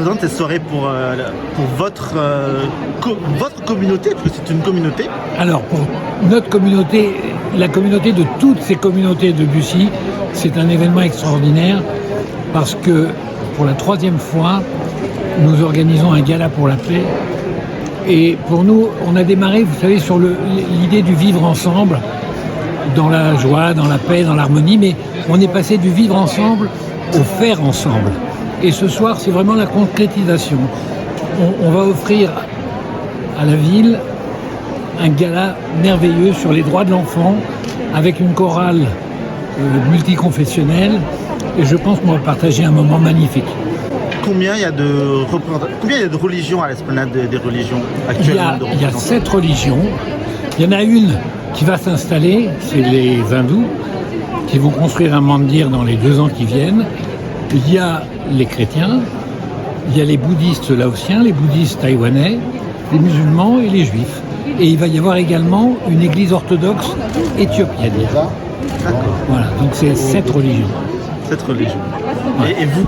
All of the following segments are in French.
représente cette soirée pour votre communauté, parce que c'est une communauté? Alors, pour notre communauté, la communauté de toutes ces communautés de Bussy, c'est un événement extraordinaire parce que pour la 3e fois, nous organisons un gala pour la paix. Et pour nous, on a démarré, vous savez, sur l'idée du vivre ensemble, dans la joie, dans la paix, dans l'harmonie, mais on est passé du vivre ensemble au faire ensemble. Et ce soir, c'est vraiment la concrétisation. On va offrir à la ville un gala merveilleux sur les droits de l'enfant, avec une chorale multiconfessionnelle, et je pense qu'on va partager un moment magnifique. Combien il y a de religions à l'esplanade des religions actuellement? Il y a 7 religions. Il y en a une qui va s'installer, c'est les hindous, qui vont construire un mandir dans les 2 ans qui viennent. Il y a les chrétiens, il y a les bouddhistes laotiens, les bouddhistes taïwanais, les musulmans et les juifs. Et il va y avoir également une église orthodoxe éthiopienne. D'accord. Voilà, donc c'est 7 religions. 7 religions. Ouais. Et vous,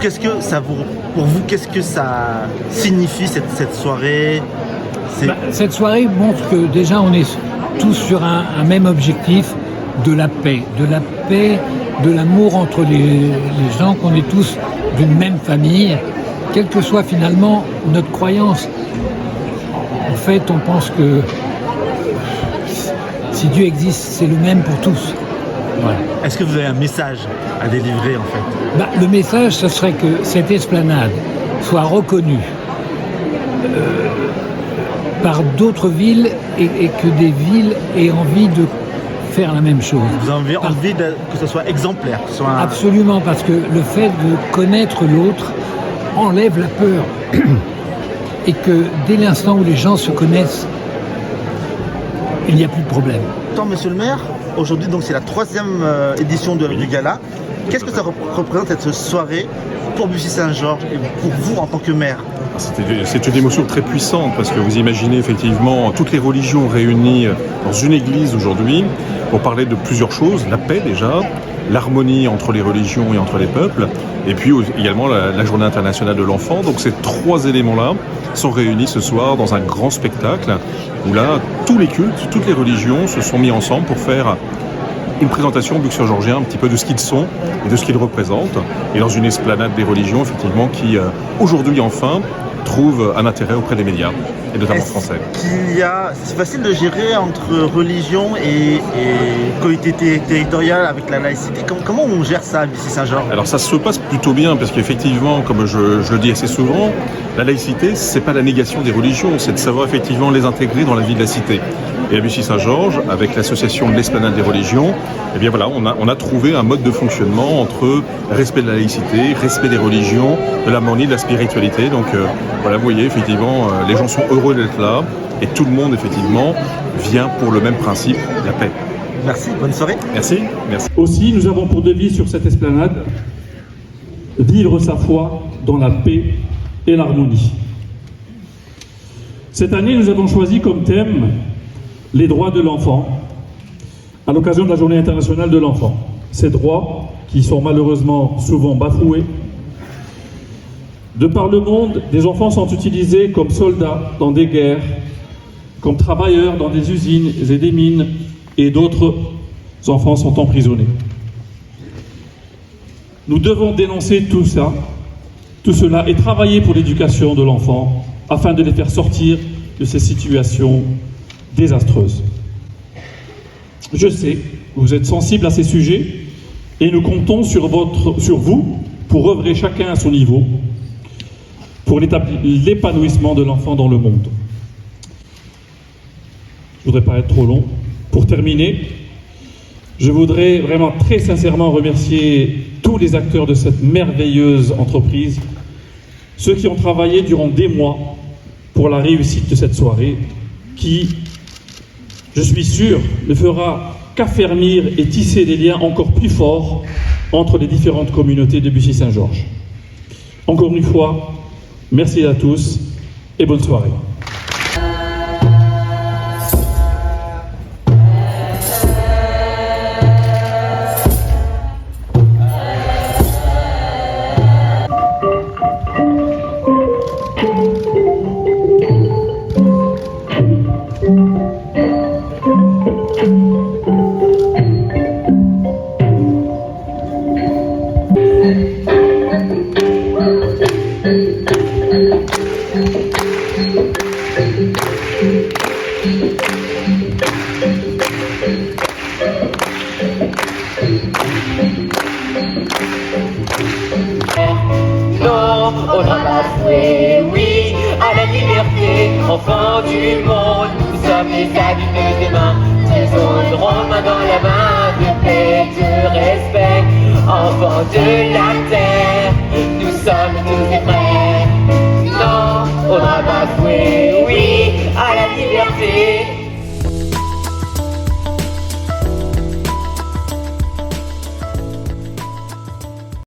pour vous, qu'est-ce que ça signifie cette soirée? Cette soirée montre que déjà on est tous sur un même objectif, de la paix, de l'amour entre les gens, qu'on est tous d'une même famille, quelle que soit finalement notre croyance. En fait, on pense que si Dieu existe, c'est le même pour tous. Voilà. Est-ce que vous avez un message à délivrer en fait? Le message, ce serait que cette esplanade soit reconnue par d'autres villes et que des villes aient envie de faire la même chose. Vous avez envie que ce soit exemplaire, que ce soit Absolument, parce que le fait de connaître l'autre enlève la peur. Et que dès l'instant où les gens se connaissent, il n'y a plus de problème. Monsieur le maire, aujourd'hui donc c'est la 3e édition du gala. Qu'est-ce que ça représente cette soirée pour Bussy-Saint-Georges et pour vous en tant que maire? C'est une émotion très puissante parce que vous imaginez effectivement toutes les religions réunies dans une église aujourd'hui pour parler de plusieurs choses, la paix déjà, l'harmonie entre les religions et entre les peuples, et puis également la Journée internationale de l'enfant. Donc ces 3 éléments-là sont réunis ce soir dans un grand spectacle où là, tous les cultes, toutes les religions se sont mis ensemble pour faire une présentation buxo-georgien un petit peu de ce qu'ils sont et de ce qu'ils représentent, et dans une esplanade des religions effectivement qui aujourd'hui enfin trouve un intérêt auprès des médias et notamment français. C'est facile de gérer entre religion et collectivité territoriale avec la laïcité. Comment on gère ça à Bussy-Saint-Georges? Alors ça se passe plutôt bien parce qu'effectivement, comme je le dis assez souvent, la laïcité, c'est pas la négation des religions, c'est de savoir effectivement les intégrer dans la vie de la cité. Et à Bussy-Saint-Georges, avec l'association de l'Esplanade des religions, eh bien voilà, on a trouvé un mode de fonctionnement entre respect de la laïcité, respect des religions, de l'harmonie, de la spiritualité. Donc voilà, vous voyez, effectivement, les gens sont heureux d'être là et tout le monde, effectivement, vient pour le même principe, la paix. Merci, bonne soirée. Merci. Aussi, nous avons pour devise sur cette esplanade, vivre sa foi dans la paix et l'harmonie. Cette année, nous avons choisi comme thème les droits de l'enfant, à l'occasion de la Journée internationale de l'enfant. Ces droits qui sont malheureusement souvent bafoués. De par le monde, des enfants sont utilisés comme soldats dans des guerres, comme travailleurs dans des usines et des mines, et d'autres enfants sont emprisonnés. Nous devons dénoncer tout cela et travailler pour l'éducation de l'enfant afin de les faire sortir de ces situations désastreuses. Je sais que vous êtes sensibles à ces sujets et nous comptons sur vous pour œuvrer chacun à son niveau pour l'épanouissement de l'enfant dans le monde. Je ne voudrais pas être trop long. Pour terminer, je voudrais vraiment très sincèrement remercier tous les acteurs de cette merveilleuse entreprise, ceux qui ont travaillé durant des mois pour la réussite de cette soirée, qui, je suis sûr, ne fera qu'affermir et tisser des liens encore plus forts entre les différentes communautés de Bussy-Saint-Georges. Encore une fois, merci à tous et bonne soirée. Non au drame bafoué, oui à la liberté, enfants du monde, nous sommes les adultes de demain, disons main dans la main, de paix, de respect, enfants de la terre.